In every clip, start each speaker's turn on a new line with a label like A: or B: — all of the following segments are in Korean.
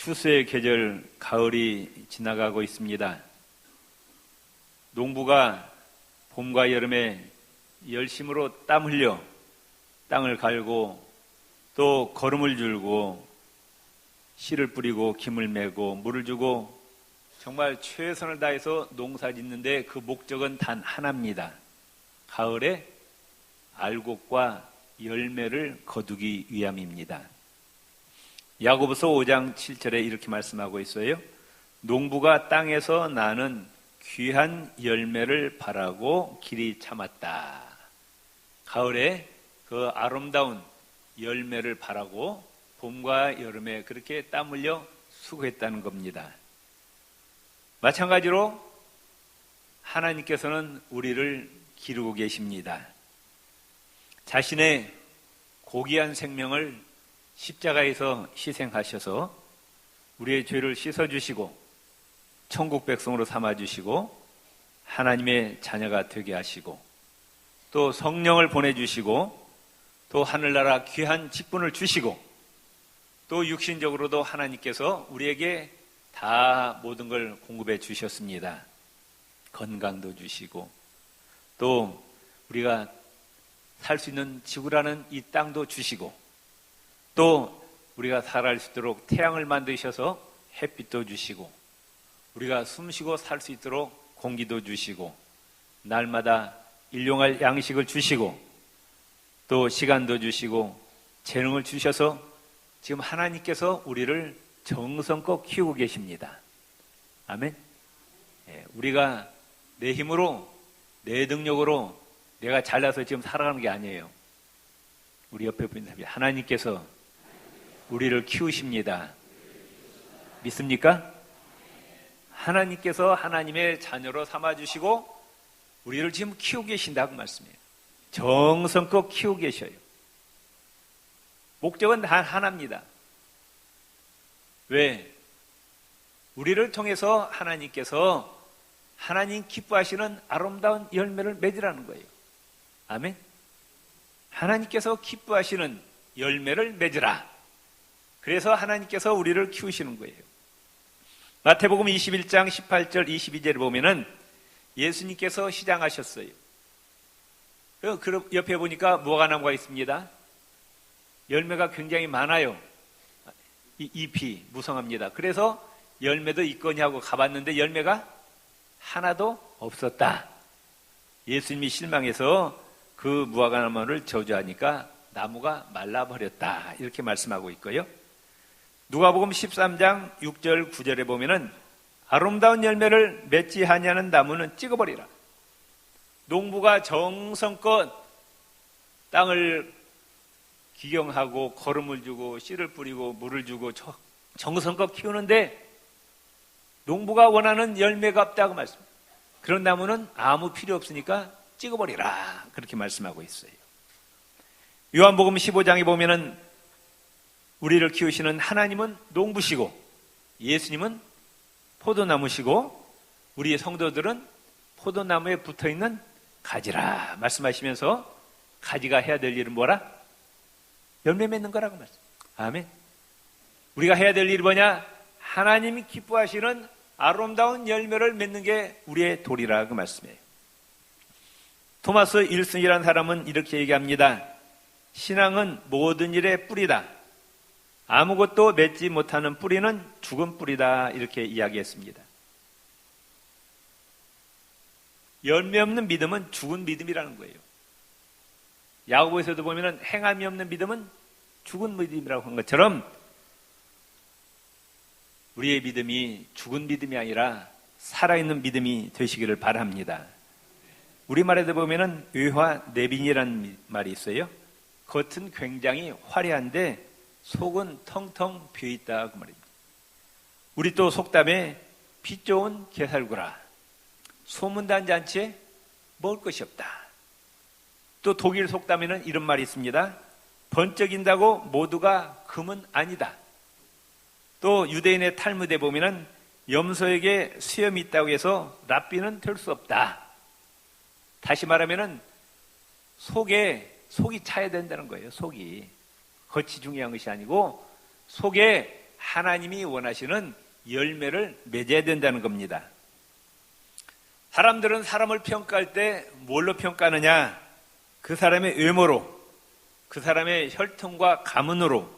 A: 추수의 계절 가을이 지나가고 있습니다. 농부가 봄과 여름에 열심으로 땀 흘려 땅을 갈고 또 거름을 줄고 씨를 뿌리고 김을 메고 물을 주고 정말 최선을 다해서 농사 짓는데 그 목적은 단 하나입니다. 가을에 알곡과 열매를 거두기 위함입니다. 야고보서 5장 7절에 이렇게 말씀하고 있어요. 농부가 땅에서 나는 귀한 열매를 바라고 길이 참았다. 가을에 그 아름다운 열매를 바라고 봄과 여름에 그렇게 땀 흘려 수고했다는 겁니다. 마찬가지로 하나님께서는 우리를 기르고 계십니다. 자신의 고귀한 생명을 십자가에서 희생하셔서 우리의 죄를 씻어주시고 천국 백성으로 삼아주시고 하나님의 자녀가 되게 하시고 또 성령을 보내주시고 또 하늘나라 귀한 직분을 주시고 또 육신적으로도 하나님께서 우리에게 다 모든 걸 공급해 주셨습니다. 건강도 주시고 또 우리가 살 수 있는 지구라는 이 땅도 주시고 또 우리가 살아갈 수 있도록 태양을 만드셔서 햇빛도 주시고 우리가 숨쉬고 살 수 있도록 공기도 주시고 날마다 일용할 양식을 주시고 또 시간도 주시고 재능을 주셔서 지금 하나님께서 우리를 정성껏 키우고 계십니다. 아멘. 우리가 내 힘으로 내 능력으로 내가 잘나서 지금 살아가는 게 아니에요. 우리 옆에 있는 사람이 하나님께서 우리를 키우십니다. 믿습니까? 하나님께서 하나님의 자녀로 삼아주시고 우리를 지금 키우고 계신다고 말씀해요. 정성껏 키우고 계셔요. 목적은 단 하나입니다. 왜? 우리를 통해서 하나님께서 하나님 기뻐하시는 아름다운 열매를 맺으라는 거예요. 아멘. 하나님께서 기뻐하시는 열매를 맺으라. 그래서 하나님께서 우리를 키우시는 거예요. 마태복음 21장 18절 22절을 보면은 예수님께서 시장하셨어요. 그 옆에 보니까 무화과나무가 있습니다. 열매가 굉장히 많아요. 잎이 무성합니다. 그래서 열매도 있거니 하고 가봤는데 열매가 하나도 없었다. 예수님이 실망해서 그 무화과나무를 저주하니까 나무가 말라버렸다. 이렇게 말씀하고 있고요. 누가복음 13장 6절 9절에 보면은 아름다운 열매를 맺지 아니하는 나무는 찍어버리라. 농부가 정성껏 땅을 기경하고 거름을 주고 씨를 뿌리고 물을 주고 정성껏 키우는데 농부가 원하는 열매가 없다고 말씀합니다. 그런 나무는 아무 필요 없으니까 찍어버리라. 그렇게 말씀하고 있어요. 요한복음 15장에 보면은 우리를 키우시는 하나님은 농부시고 예수님은 포도나무시고 우리의 성도들은 포도나무에 붙어있는 가지라 말씀하시면서 가지가 해야 될 일은 뭐라? 열매 맺는 거라고 말씀합니다. 아멘. 우리가 해야 될 일이 뭐냐? 하나님이 기뻐하시는 아름다운 열매를 맺는 게 우리의 도리라고 말씀해요. 토마스 1승이라는 사람은 이렇게 얘기합니다. 신앙은 모든 일의 뿌리다. 아무것도 맺지 못하는 뿌리는 죽은 뿌리다. 이렇게 이야기했습니다. 열매 없는 믿음은 죽은 믿음이라는 거예요. 야고보에서도 보면 행함이 없는 믿음은 죽은 믿음이라고 한 것처럼 우리의 믿음이 죽은 믿음이 아니라 살아있는 믿음이 되시기를 바랍니다. 우리말에도 보면 외화내빈이라는 말이 있어요. 겉은 굉장히 화려한데 속은 텅텅 비어있다 그 말입니다. 우리 또 속담에 빛 좋은 게살구라 소문난 잔치에 먹을 것이 없다. 또 독일 속담에는 이런 말이 있습니다. 번쩍인다고 모두가 금은 아니다. 또 유대인의 탈무드에 보면은 염소에게 수염이 있다고 해서 랍비는 될 수 없다. 다시 말하면은 속이 차야 된다는 거예요. 속이 겉이 중요한 것이 아니고 속에 하나님이 원하시는 열매를 맺어야 된다는 겁니다. 사람들은 사람을 평가할 때 뭘로 평가하느냐? 그 사람의 외모로, 그 사람의 혈통과 가문으로,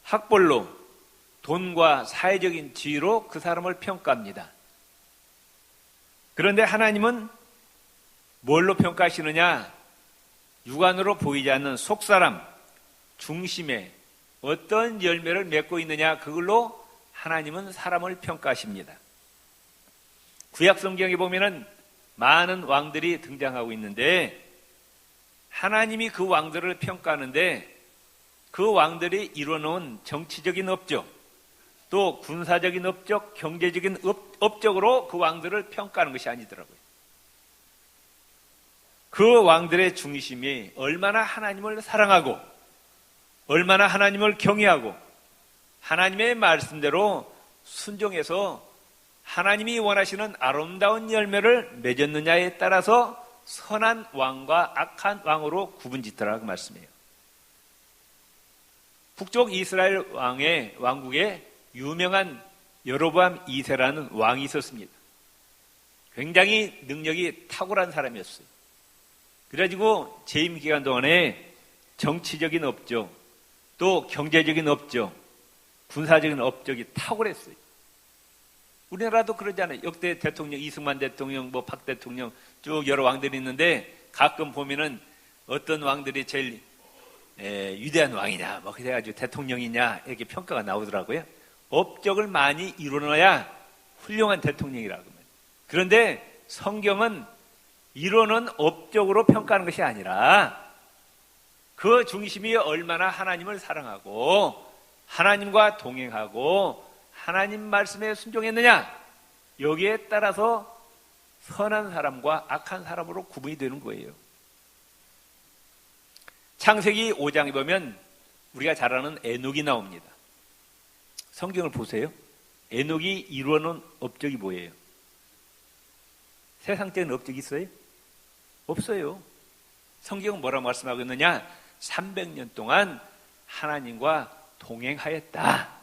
A: 학벌로, 돈과 사회적인 지위로 그 사람을 평가합니다. 그런데 하나님은 뭘로 평가하시느냐? 육안으로 보이지 않는 속사람 중심에 어떤 열매를 맺고 있느냐, 그걸로 하나님은 사람을 평가하십니다. 구약 성경에 보면은 많은 왕들이 등장하고 있는데 하나님이 그 왕들을 평가하는데 그 왕들이 이뤄놓은 정치적인 업적, 또 군사적인 업적, 경제적인 업적으로 그 왕들을 평가하는 것이 아니더라고요. 그 왕들의 중심이 얼마나 하나님을 사랑하고 얼마나 하나님을 경외하고 하나님의 말씀대로 순종해서 하나님이 원하시는 아름다운 열매를 맺었느냐에 따라서 선한 왕과 악한 왕으로 구분짓더라고 말씀해요. 북쪽 이스라엘 왕국에 유명한 여로보암 2세라는 왕이 있었습니다. 굉장히 능력이 탁월한 사람이었어요. 그래가지고 재임 기간 동안에 정치적인 업적, 또 경제적인 업적, 군사적인 업적이 탁월했어요. 우리나라도 그러잖아요. 역대 대통령, 이승만 대통령, 박 대통령 쭉 여러 왕들이 있는데 가끔 보면은 어떤 왕들이 제일 위대한 왕이냐, 그래가지고 대통령이냐 이렇게 평가가 나오더라고요. 업적을 많이 이루어야 훌륭한 대통령이라고. 그런데 성경은 이루어놓은 업적으로 평가하는 것이 아니라 그 중심이 얼마나 하나님을 사랑하고 하나님과 동행하고 하나님 말씀에 순종했느냐, 여기에 따라서 선한 사람과 악한 사람으로 구분이 되는 거예요. 창세기 5장에 보면 우리가 잘 아는 에녹이 나옵니다. 성경을 보세요. 에녹이 이루어놓은 업적이 뭐예요? 세상적인 업적이 있어요? 없어요. 성경은 뭐라고 말씀하고 있느냐? 300년 동안 하나님과 동행하였다.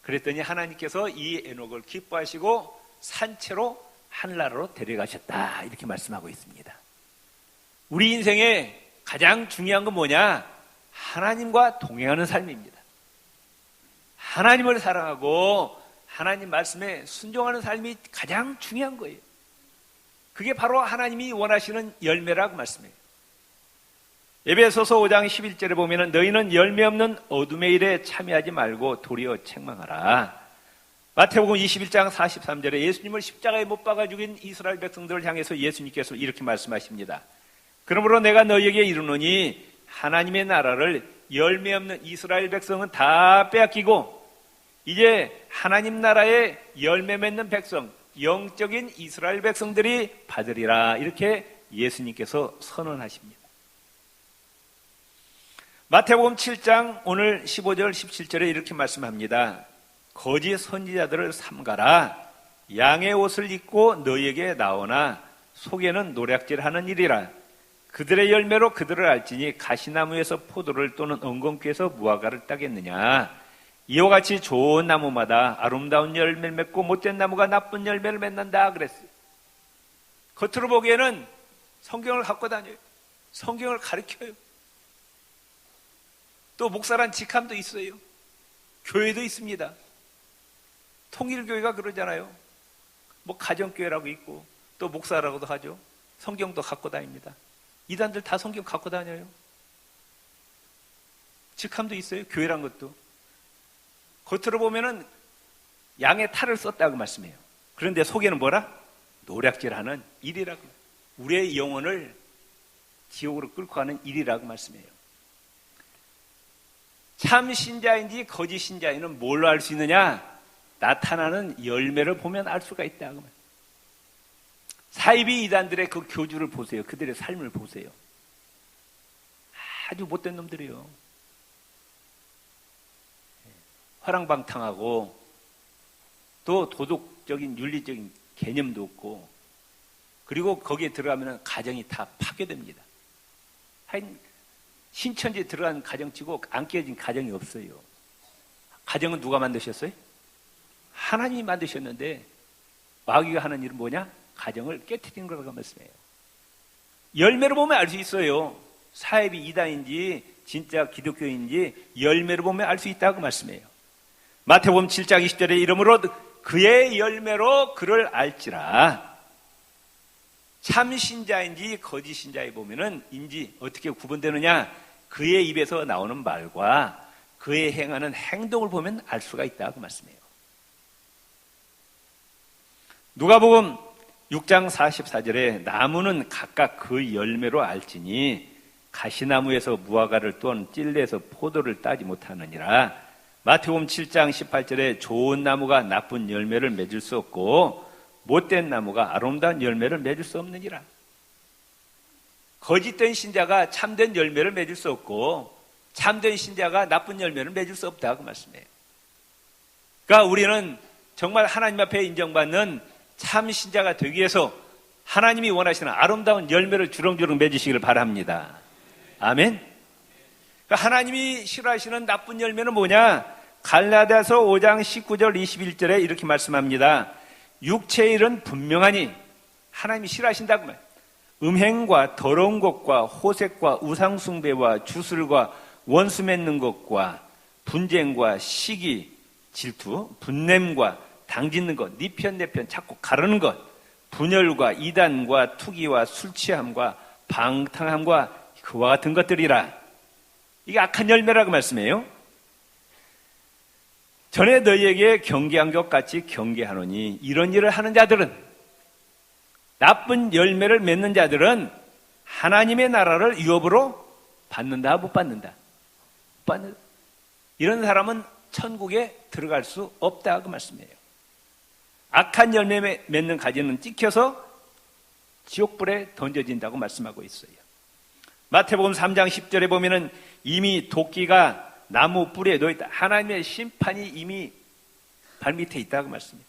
A: 그랬더니 하나님께서 이 에녹을 기뻐하시고 산채로 하늘나라로 데려가셨다, 이렇게 말씀하고 있습니다. 우리 인생에 가장 중요한 건 뭐냐? 하나님과 동행하는 삶입니다. 하나님을 사랑하고 하나님 말씀에 순종하는 삶이 가장 중요한 거예요. 그게 바로 하나님이 원하시는 열매라고 말씀해요. 에베소서 5장 11절에 보면 너희는 열매 없는 어둠의 일에 참여하지 말고 도리어 책망하라. 마태복음 21장 43절에 예수님을 십자가에 못 박아 죽인 이스라엘 백성들을 향해서 예수님께서 이렇게 말씀하십니다. 그러므로 내가 너희에게 이르노니 하나님의 나라를 열매 없는 이스라엘 백성은 다 빼앗기고 이제 하나님 나라의 열매 맺는 백성, 영적인 이스라엘 백성들이 받으리라, 이렇게 예수님께서 선언하십니다. 마태복음 7장 오늘 15절 17절에 이렇게 말씀합니다. 거짓 선지자들을 삼가라. 양의 옷을 입고 너희에게 나오나 속에는 노략질하는 일이라. 그들의 열매로 그들을 알지니 가시나무에서 포도를 또는 엉겅퀴에서 무화과를 따겠느냐. 이와 같이 좋은 나무마다 아름다운 열매를 맺고 못된 나무가 나쁜 열매를 맺는다 그랬어요. 겉으로 보기에는 성경을 갖고 다녀요. 성경을 가르쳐요. 또 목사란 직함도 있어요. 교회도 있습니다. 통일교회가 그러잖아요. 가정교회라고 있고 또 목사라고도 하죠. 성경도 갖고 다닙니다. 이단들 다 성경 갖고 다녀요. 직함도 있어요. 교회란 것도. 겉으로 보면은 양의 탈을 썼다고 말씀해요. 그런데 속에는 뭐라? 노략질하는 일이라고. 우리의 영혼을 지옥으로 끌고 가는 일이라고 말씀해요. 참 신자인지 거짓 신자인은 뭘로 알 수 있느냐? 나타나는 열매를 보면 알 수가 있다고. 사이비 이단들의 그 교주를 보세요. 그들의 삶을 보세요. 아주 못된 놈들이에요. 화랑방탕하고 또 도덕적인 윤리적인 개념도 없고, 그리고 거기에 들어가면 가정이 다 파괴됩니다. 신천지에 들어간 가정치고 안 깨진 가정이 없어요. 가정은 누가 만드셨어요? 하나님이 만드셨는데 마귀가 하는 일은 뭐냐? 가정을 깨트리는 거라고 말씀해요. 열매로 보면 알 수 있어요. 사회비 이단인지 진짜 기독교인지 열매로 보면 알 수 있다고 말씀해요. 마태복음 7장 20절에 이러므로 그의 열매로 그를 알지라. 참 신자인지 거짓 신자에 보면은 인지 어떻게 구분되느냐? 그의 입에서 나오는 말과 그의 행하는 행동을 보면 알 수가 있다고 말씀해요. 누가복음 6장 44절에 나무는 각각 그 열매로 알지니 가시나무에서 무화과를 또는 찔레에서 포도를 따지 못하느니라. 마태복음 7장 18절에 좋은 나무가 나쁜 열매를 맺을 수 없고 못된 나무가 아름다운 열매를 맺을 수 없느니라. 거짓된 신자가 참된 열매를 맺을 수 없고 참된 신자가 나쁜 열매를 맺을 수 없다고 말씀해요. 그러니까 우리는 정말 하나님 앞에 인정받는 참 신자가 되기 위해서 하나님이 원하시는 아름다운 열매를 주렁주렁 맺으시기를 바랍니다. 아멘. 그러니까 하나님이 싫어하시는 나쁜 열매는 뭐냐? 갈라디아서 5장 19절 21절에 이렇게 말씀합니다. 육체의 일은 분명하니 하나님이 싫어하신다고 말해요. 음행과 더러운 것과 호색과 우상숭배와 주술과 원수 맺는 것과 분쟁과 시기, 질투, 분냄과 당짓는 것, 네 편 내 편 자꾸 가르는 것, 분열과 이단과 투기와 술취함과 방탕함과 그와 같은 것들이라. 이게 악한 열매라고 말씀해요. 전에 너희에게 경계한 것 같이 경계하노니 이런 일을 하는 자들은, 나쁜 열매를 맺는 자들은 하나님의 나라를 유업으로 받는다, 못 받는다? 못 받는다. 이런 사람은 천국에 들어갈 수 없다고 말씀해요. 악한 열매 맺는 가지는 찍혀서 지옥불에 던져진다고 말씀하고 있어요. 마태복음 3장 10절에 보면은 이미 도끼가 나무 뿌리에 놓여있다. 하나님의 심판이 이미 발밑에 있다고 말씀해요.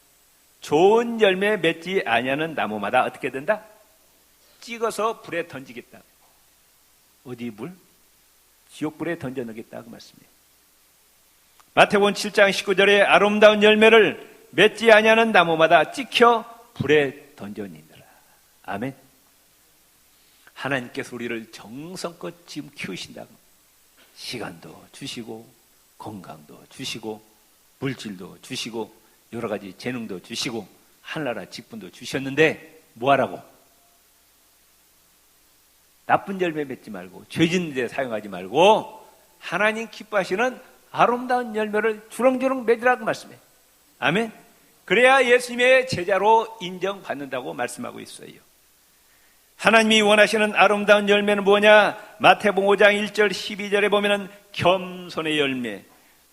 A: 좋은 열매 맺지 아니하는 나무마다 어떻게 된다? 찍어서 불에 던지겠다. 어디 불? 지옥불에 던져 넣겠다고 말씀해요. 마태복음 7장 19절에 아름다운 열매를 맺지 아니하는 나무마다 찍혀 불에 던져니더라. 아멘. 하나님께서 우리를 정성껏 지금 키우신다고. 시간도 주시고 건강도 주시고 물질도 주시고 여러 가지 재능도 주시고 하늘나라 직분도 주셨는데 뭐하라고? 나쁜 열매 맺지 말고 죄 짓는 데 사용하지 말고 하나님 기뻐하시는 아름다운 열매를 주렁주렁 맺으라고 말씀해. 아멘. 그래야 예수님의 제자로 인정받는다고 말씀하고 있어요. 하나님이 원하시는 아름다운 열매는 뭐냐? 마태복음 5장 1절 12절에 보면은 겸손의 열매,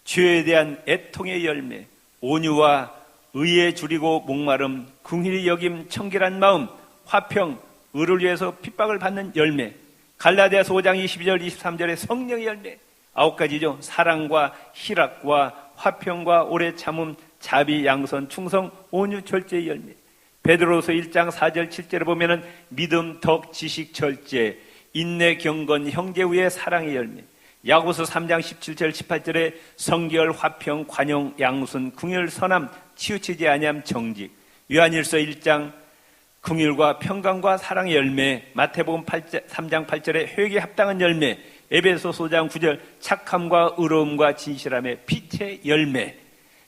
A: 죄에 대한 애통의 열매, 온유와 의에 줄이고 목마름, 긍휼히 여김, 청결한 마음, 화평, 의를 위해서 핍박을 받는 열매, 갈라디아서 5장 22절 23절에 성령의 열매, 9가지죠. 사랑과 희락과 화평과 오래 참음, 자비, 양선, 충성, 온유, 절제의 열매. 베드로서 1장 4절 7절에 보면은 믿음, 덕, 지식, 절제, 인내, 경건, 형제 후의 사랑의 열매. 야고보서 3장 17절 18절에 성결, 화평, 관용, 양순, 긍휼, 선함, 치우치지 아니함, 정직. 요한일서 1장 긍휼과 평강과 사랑의 열매. 마태복음 3장 8절에 회개에 합당한 열매. 에베소서 5장 9절 착함과 의로움과 진실함의 빛의 열매.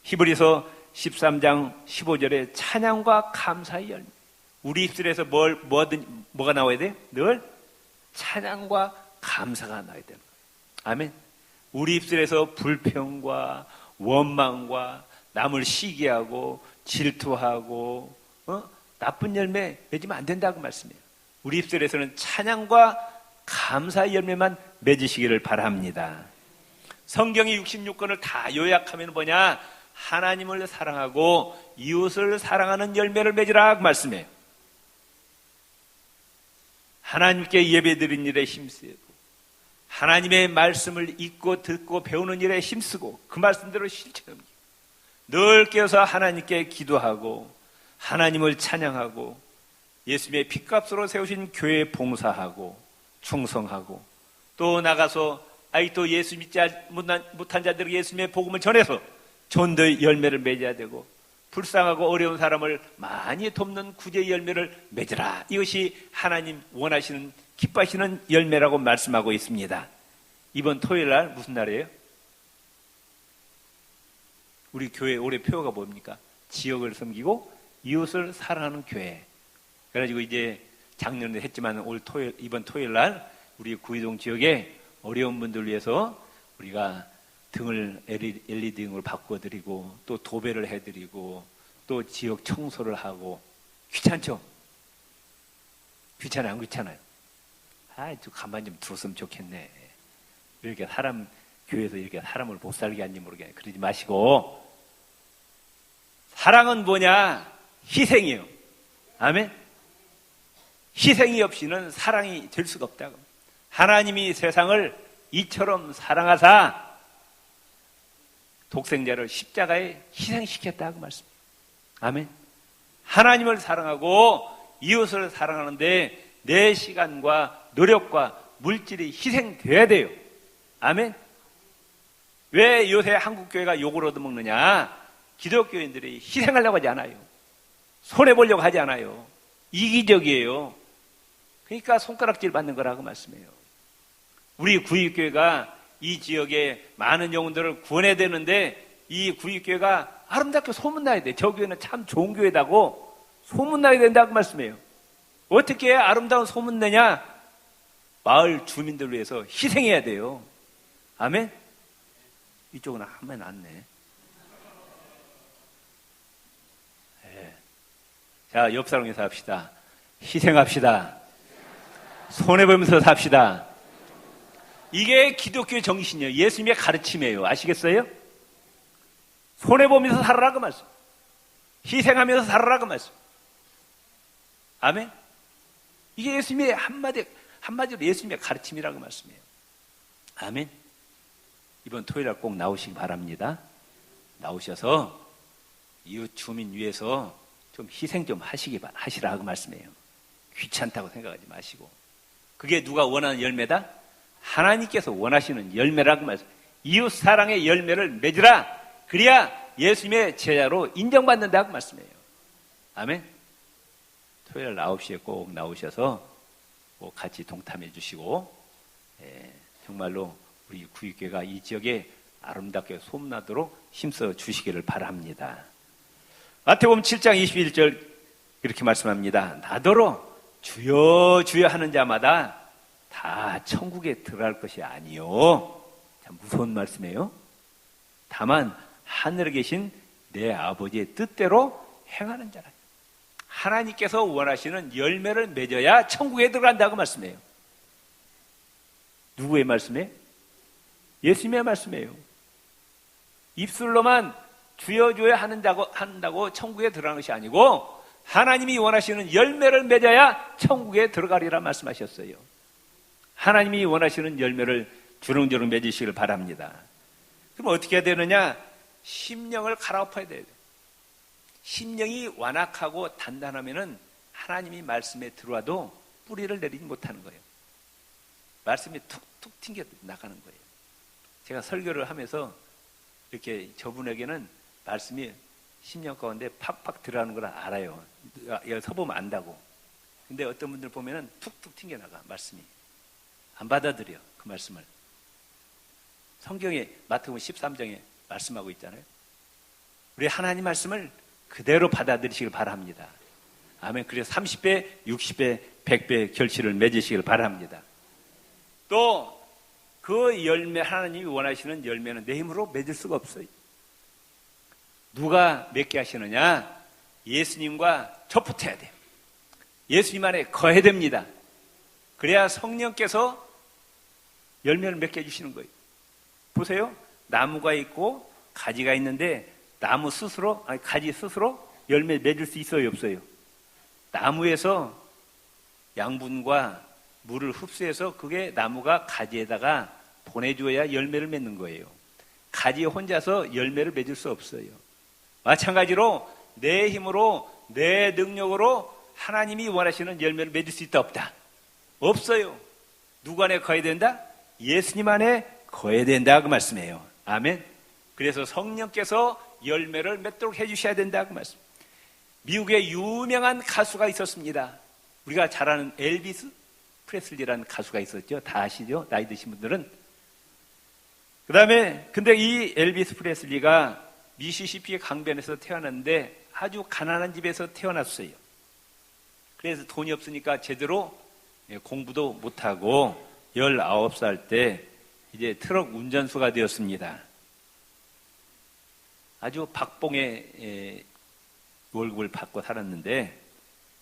A: 히브리서 13장 15절에 찬양과 감사의 열매. 우리 입술에서 뭐가 나와야 돼? 늘 찬양과 감사가 나와야 되는 거예요. 아멘. 우리 입술에서 불평과 원망과 남을 시기하고 질투하고 나쁜 열매 맺으면 안 된다고 말씀해요. 우리 입술에서는 찬양과 감사의 열매만 맺으시기를 바랍니다. 성경의 66권을 다 요약하면 뭐냐? 하나님을 사랑하고 이웃을 사랑하는 열매를 맺으라 말씀해요. 하나님께 예배드린 일에 힘쓰고 하나님의 말씀을 읽고 듣고 배우는 일에 힘쓰고 그 말씀대로 실천하고 늘 깨어서 하나님께 기도하고 하나님을 찬양하고 예수님의 핏값으로 세우신 교회에 봉사하고 충성하고 또 나가서 아직도 예수 믿지 못한 자들에게 예수님의 복음을 전해서 전도의 열매를 맺어야 되고, 불쌍하고 어려운 사람을 많이 돕는 구제의 열매를 맺으라. 이것이 하나님 원하시는, 기뻐하시는 열매라고 말씀하고 있습니다. 이번 토요일 날 무슨 날이에요? 우리 교회 올해 표어가 뭡니까? 지역을 섬기고 이웃을 사랑하는 교회. 그래가지고 이제 작년에 했지만 이번 토요일 날 우리 구이동 지역에 어려운 분들 위해서 우리가 등을 LED 등을 바꿔드리고, 또 도배를 해드리고, 또 지역 청소를 하고. 귀찮죠? 귀찮아요? 안 귀찮아요? 좀 가만히 좀 들었으면 좋겠네. 이렇게 교회에서 이렇게 사람을 못 살게 하는지 모르겠네. 그러지 마시고, 사랑은 뭐냐? 희생이에요. 아멘? 희생이 없이는 사랑이 될 수가 없다고. 하나님이 세상을 이처럼 사랑하사 독생자를 십자가에 희생시켰다고 말씀입니다. 아멘. 하나님을 사랑하고 이웃을 사랑하는데 내 시간과 노력과 물질이 희생돼야 돼요. 아멘. 왜 요새 한국교회가 욕을 얻어먹느냐? 기독교인들이 희생하려고 하지 않아요. 손해보려고 하지 않아요. 이기적이에요. 그러니까 손가락질 받는 거라고 말씀해요. 우리 구입교회가 이 지역에 많은 영혼들을 구원해야 되는데, 이 구입교회가 아름답게 소문나야 돼. 저 교회는 참 좋은 교회다고 소문나야 된다고 말씀해요. 어떻게 아름다운 소문내냐? 마을 주민들을 위해서 희생해야 돼요. 아멘? 이쪽은 하면 안 네. 네. 자, 옆 사람에서 합시다. 희생합시다. 손해보면서 삽시다. 이게 기독교의 정신이에요. 예수님의 가르침이에요. 아시겠어요? 손해보면서 살아라고 말씀. 희생하면서 살아라고 말씀. 아멘? 이게 예수님의 한마디로 예수님의 가르침이라고 말씀해요. 아멘? 이번 토요일에 꼭 나오시기 바랍니다. 나오셔서 이웃 주민 위해서 좀 희생 좀 하시라고 말씀해요. 귀찮다고 생각하지 마시고. 그게 누가 원하는 열매다? 하나님께서 원하시는 열매라고 말씀. 이웃 사랑의 열매를 맺으라. 그래야 예수님의 제자로 인정받는다고 말씀해요. 아멘. 토요일 9시에 꼭 나오셔서 꼭 같이 동참해 주시고, 정말로 우리 구입교회가 이 지역에 아름답게 소문나도록 힘써 주시기를 바랍니다. 마태복음 7장 21절 이렇게 말씀합니다. 나더러 주여 주여 하는 자마다 다 천국에 들어갈 것이 아니요. 참 무서운 말씀이에요. 다만 하늘에 계신 내 아버지의 뜻대로 행하는 자라. 하나님께서 원하시는 열매를 맺어야 천국에 들어간다고 말씀해요. 누구의 말씀이에요? 예수님의 말씀이에요. 입술로만 주여 주여 한다고 천국에 들어가는 것이 아니고, 하나님이 원하시는 열매를 맺어야 천국에 들어가리라 말씀하셨어요. 하나님이 원하시는 열매를 주렁주렁 맺으시길 바랍니다. 그럼 어떻게 해야 되느냐? 심령을 갈아엎어야 돼요. 심령이 완악하고 단단하면은 하나님이 말씀에 들어와도 뿌리를 내리지 못하는 거예요. 말씀이 툭툭 튕겨 나가는 거예요. 제가 설교를 하면서 이렇게 저분에게는 말씀이 심령 가운데 팍팍 들어가는 걸 알아요. 여기 서보면 안다고. 근데 어떤 분들 보면은 툭툭 튕겨 나가, 말씀이. 안 받아들여, 그 말씀을. 성경에 마태복음 13장에 말씀하고 있잖아요. 우리 하나님 말씀을 그대로 받아들이시길 바랍니다. 아멘. 그래서 30배, 60배, 100배 결실을 맺으시길 바랍니다. 또 그 열매, 하나님이 원하시는 열매는 내 힘으로 맺을 수가 없어요. 누가 맺게 하시느냐? 예수님과 접붙어야 돼요. 예수님 안에 거해야 됩니다. 그래야 성령께서 열매를 맺게 해주시는 거예요. 보세요. 나무가 있고 가지가 있는데 가지 스스로 열매 맺을 수 있어요, 없어요? 나무에서 양분과 물을 흡수해서 그게 나무가 가지에다가 보내줘야 열매를 맺는 거예요. 가지 혼자서 열매를 맺을 수 없어요. 마찬가지로 내 힘으로, 내 능력으로 하나님이 원하시는 열매를 맺을 수 있다, 없다? 없어요. 누구 안에 거해야 된다? 예수님 안에 거해야 된다, 그 말씀이에요. 아멘. 그래서 성령께서 열매를 맺도록 해주셔야 된다고 말씀. 미국에 유명한 가수가 있었습니다. 우리가 잘 아는 엘비스 프레슬리라는 가수가 있었죠. 다 아시죠? 나이 드신 분들은. 그 다음에 근데 이 엘비스 프레슬리가 미시시피 강변에서 태어났는데 아주 가난한 집에서 태어났어요. 그래서 돈이 없으니까 제대로 공부도 못하고 19살 때 이제 트럭 운전수가 되었습니다. 아주 박봉의 월급을 받고 살았는데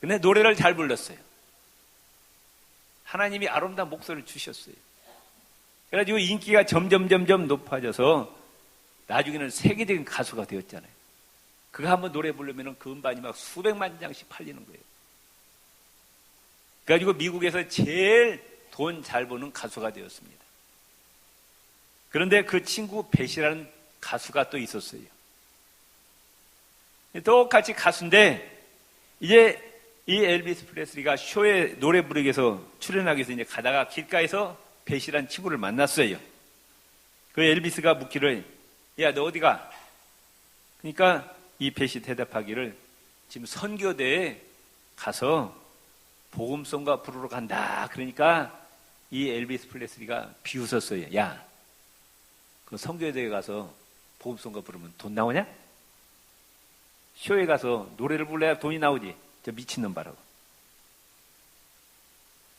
A: 근데 노래를 잘 불렀어요. 하나님이 아름다운 목소리를 주셨어요. 그래가지고 인기가 점점 높아져서 나중에는 세계적인 가수가 되었잖아요. 그거 한번 노래 부르면 그 음반이 막 수백만 장씩 팔리는 거예요. 그래가지고 미국에서 제일 돈 잘 버는 가수가 되었습니다. 그런데 그 친구 벳이라는 가수가 또 있었어요. 똑같이 가수인데 이제 이 엘비스 프레슬리가 쇼에 노래 부르기 위해서 출연하기 위해서 이제 가다가 길가에서 벳이라는 친구를 만났어요. 그 엘비스가 묻기를 야, 너 어디 가? 그러니까 이 벳이 대답하기를 지금 선교대에 가서 복음송가 부르러 간다. 그러니까 이 엘비스 프레슬리가 비웃었어요. 야, 그 선교대에 가서 복음송가 부르면 돈 나오냐? 쇼에 가서 노래를 불러야 돈이 나오지. 저 미친놈 바라고.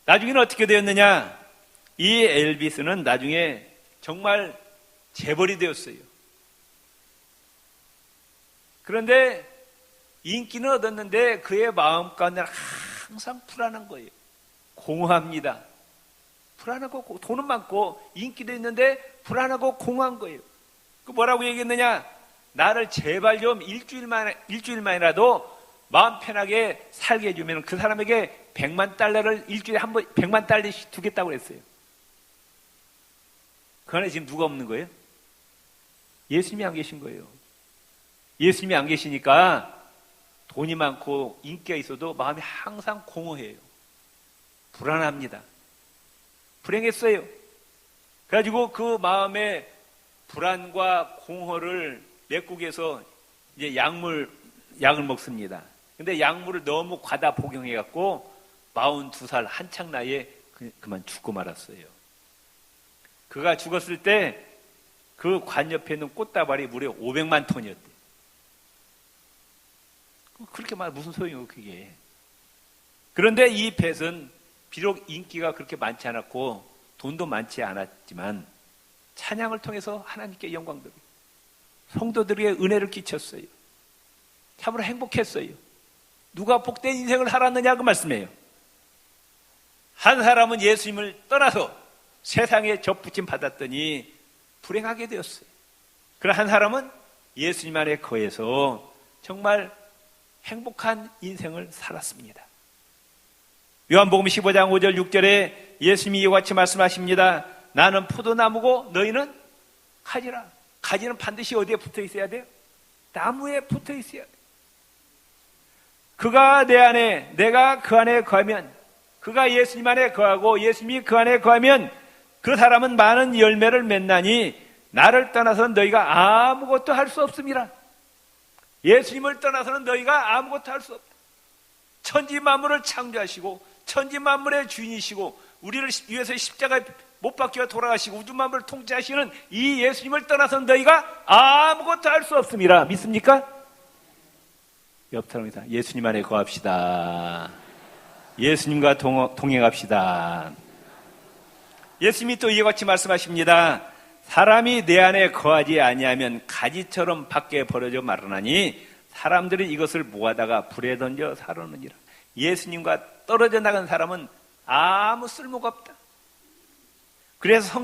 A: 나중에는 어떻게 되었느냐? 이 엘비스는 나중에 정말 재벌이 되었어요. 그런데 인기는 얻었는데 그의 마음 가운데는 항상 불안한 거예요. 공허합니다. 불안하고 돈은 많고 인기도 있는데 불안하고 공허한 거예요. 그 뭐라고 얘기했느냐? 나를 제발 좀 일주일만이라도 마음 편하게 살게 해주면 그 사람에게 100만 달러를 일주일에 한 번 100만 달러씩 주겠다고 그랬어요. 그 안에 지금 누가 없는 거예요? 예수님이 안 계신 거예요. 예수님이 안 계시니까 돈이 많고 인기가 있어도 마음이 항상 공허해요. 불안합니다. 불행했어요. 그래가지고 그 마음의 불안과 공허를 메꾸기 위해서 이제 약을 먹습니다. 근데 약물을 너무 과다 복용해갖고 42살 한창 나이에 그만 죽고 말았어요. 그가 죽었을 때 그 관 옆에 있는 꽃다발이 무려 500만 톤이었대요. 그렇게 말 무슨 소용이고 그게. 그런데 이 벳은 비록 인기가 그렇게 많지 않았고 돈도 많지 않았지만 찬양을 통해서 하나님께 영광 돌리고 성도들에게 은혜를 끼쳤어요. 참으로 행복했어요. 누가 복된 인생을 살았느냐 그 말씀이에요. 한 사람은 예수님을 떠나서 세상에 접붙임 받았더니 불행하게 되었어요. 그러나 한 사람은 예수님 안에 거해서 정말 행복한 인생을 살았습니다. 요한복음 15장 5절 6절에 예수님이 이와 같이 말씀하십니다. 나는 포도나무고 너희는 가지라. 가지는 반드시 어디에 붙어 있어야 돼요? 나무에 붙어 있어야 돼요. 그가 내 안에, 내가 그 안에 거하면, 그가 예수님 안에 거하고 예수님이 그 안에 거하면 그 사람은 많은 열매를 맺나니 나를 떠나서는 너희가 아무것도 할 수 없습니다. 예수님을 떠나서는 너희가 아무것도 할 수 없다. 천지 만물을 창조하시고 천지 만물의 주인이시고 우리를 위해서 십자가에 못 박혀 돌아가시고 우주 만물을 통치하시는 이 예수님을 떠나서는 너희가 아무것도 할 수 없습니다. 믿습니까? 옆 사람이다. 예수님 안에 거합시다. 예수님과 동행합시다. 예수님이 또 이와 같이 말씀하십니다. 사람이 내 안에 거하지 아니하면 가지처럼 밖에 버려져 마르나니 사람들이 이것을 모아다가 불에 던져 사르느니라. 예수님과 떨어져 나간 사람은 아무 쓸모가 없다. 그래서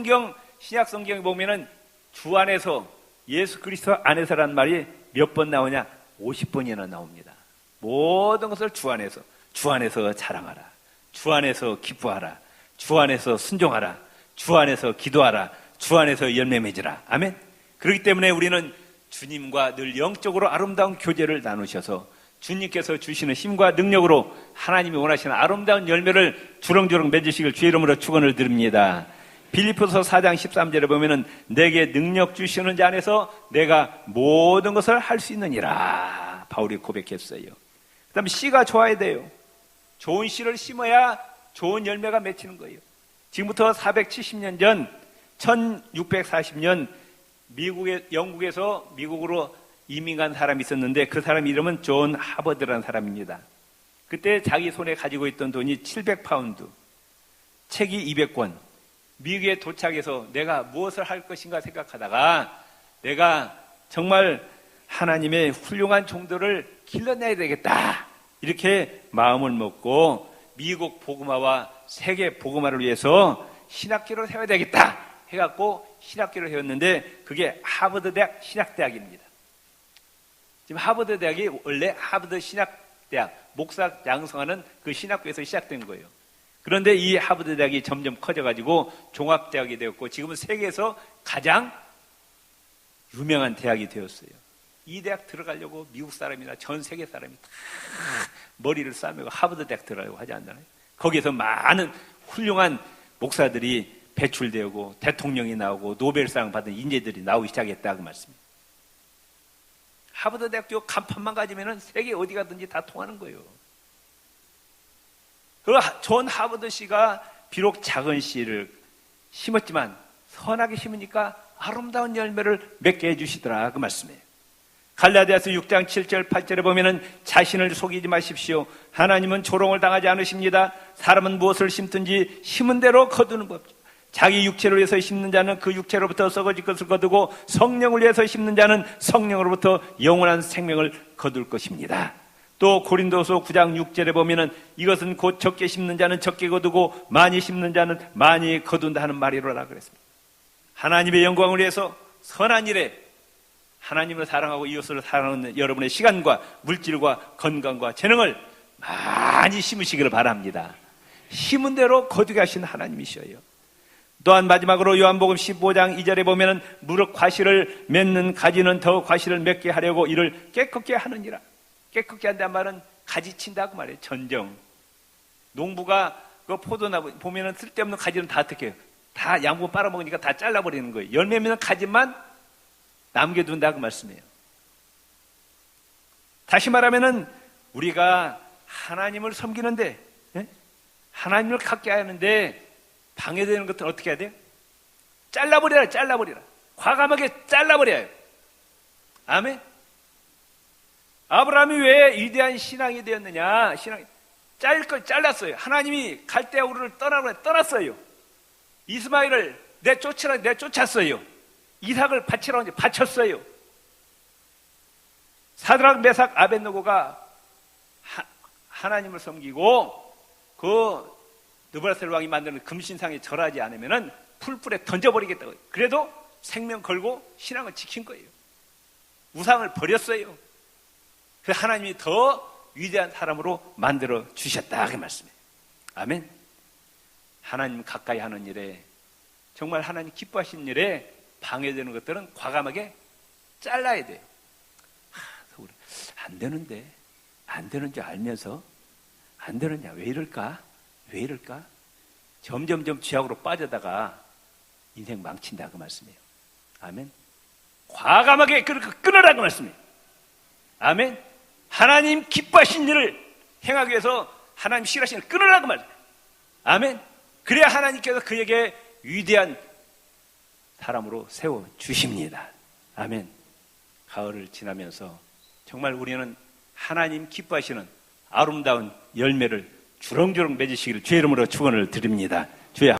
A: 신약 성경에 보면은 주 안에서, 예수 그리스도 안에서란 말이 몇 번 나오냐? 50번이나 나옵니다. 모든 것을 주 안에서 자랑하라. 주 안에서 기뻐하라. 주 안에서 순종하라. 주 안에서 기도하라. 주 안에서 열매 맺으라. 아멘. 그렇기 때문에 우리는 주님과 늘 영적으로 아름다운 교제를 나누셔서 주님께서 주시는 힘과 능력으로 하나님이 원하시는 아름다운 열매를 주렁주렁 맺으시길 주의 이름으로 축원을 드립니다. 빌립보서 4장 13절에 보면은 내게 능력 주시는 자 안에서 내가 모든 것을 할 수 있느니라 바울이 고백했어요. 그 다음에 씨가 좋아야 돼요. 좋은 씨를 심어야 좋은 열매가 맺히는 거예요. 지금부터 470년 전 1640년 영국에서 미국으로 이민 간 사람이 있었는데 그 사람 이름은 존 하버드라는 사람입니다. 그때 자기 손에 가지고 있던 돈이 700파운드, 책이 200권. 미국에 도착해서 내가 무엇을 할 것인가 생각하다가 내가 정말 하나님의 훌륭한 종들을 길러내야 되겠다. 이렇게 마음을 먹고 미국 복음화와 세계 복음화를 위해서 신학교를 세워야 되겠다 해갖고 신학교를 세웠는데 그게 하버드 대학 신학대학입니다. 지금 하버드 대학이 원래 하버드 신학대학 목사 양성하는 그 신학교에서 시작된 거예요. 그런데 이 하버드 대학이 점점 커져가지고 종합대학이 되었고 지금은 세계에서 가장 유명한 대학이 되었어요. 이 대학 들어가려고 미국 사람이나 전 세계 사람이 다 머리를 싸매고 하버드 대학 들어가려고 하지 않나요? 거기에서 많은 훌륭한 목사들이 배출되고 대통령이 나오고 노벨상 받은 인재들이 나오기 시작했다 그 말씀입니다. 하버드 대학교 간판만 가지면 세계 어디 가든지 다 통하는 거예요. 그 존 하버드 씨가 비록 작은 씨를 심었지만 선하게 심으니까 아름다운 열매를 맺게 해주시더라 그 말씀이에요. 갈라디아서 6장 7절 8절에 보면은 자신을 속이지 마십시오. 하나님은 조롱을 당하지 않으십니다. 사람은 무엇을 심든지 심은 대로 거두는 법. 자기 육체를 위해서 심는 자는 그 육체로부터 썩어질 것을 거두고 성령을 위해서 심는 자는 성령으로부터 영원한 생명을 거둘 것입니다. 또 고린도서 9장 6절에 보면은 이것은 곧 적게 심는 자는 적게 거두고 많이 심는 자는 많이 거둔다 하는 말이로라 그랬습니다. 하나님의 영광을 위해서 선한 일에 하나님을 사랑하고 이웃을 사랑하는 여러분의 시간과 물질과 건강과 재능을 많이 심으시기를 바랍니다. 심은 대로 거두게 하신 하나님이셔요. 또한 마지막으로 요한복음 15장 2절에 보면은 무릇 과실을 맺는 가지는 더 과실을 맺게 하려고 이를 깨끗게 하느니라. 깨끗게 한다는 말은 가지친다고 말해요. 전정. 농부가 그 포도나무 보면은 쓸데없는 가지는 다 어떻게 해요? 다 양분 빨아먹으니까 다 잘라버리는 거예요. 열매 맺는 가지만 남겨둔다고 말씀해요. 다시 말하면은 우리가 하나님을 섬기는데 하나님을 갖게 하는데 방해되는 것들은 어떻게 해야 돼요? 잘라버려라, 잘라버려라. 과감하게 잘라버려요. 아멘. 아브라함이 왜 위대한 신앙이 되었느냐? 잘랐어요. 하나님이 갈대아 우르를 떠났어요. 이스마엘을 내쫓았어요. 이삭을 바치라고 바쳤어요. 사드락, 메삭, 아벳느고가 하나님을 섬기고 그 느부갓네살 왕이 만드는 금신상에 절하지 않으면은 풀불에 던져버리겠다고. 그래도 생명 걸고 신앙을 지킨 거예요. 우상을 버렸어요. 그래서 하나님이 더 위대한 사람으로 만들어 주셨다 그 말씀이에요. 아멘. 하나님 가까이 하는 일에 정말 하나님 기뻐하시는 일에 방해되는 것들은 과감하게 잘라야 돼요. 안 되는 줄 알면서 안 되느냐 왜 이럴까? 점점점 죄악으로 빠져다가 인생 망친다 그 말씀이에요. 아멘. 과감하게 끊으라 그 말씀이에요. 아멘. 하나님 기뻐하신 일을 행하기 위해서 하나님 싫어하시는 일을 끊으라 그 말씀이에요. 아멘. 그래야 하나님께서 그에게 위대한 사람으로 세워주십니다. 아멘. 가을을 지나면서 정말 우리는 하나님 기뻐하시는 아름다운 열매를 주렁주렁 맺으시기를 주의 이름으로 축원을 드립니다. 주의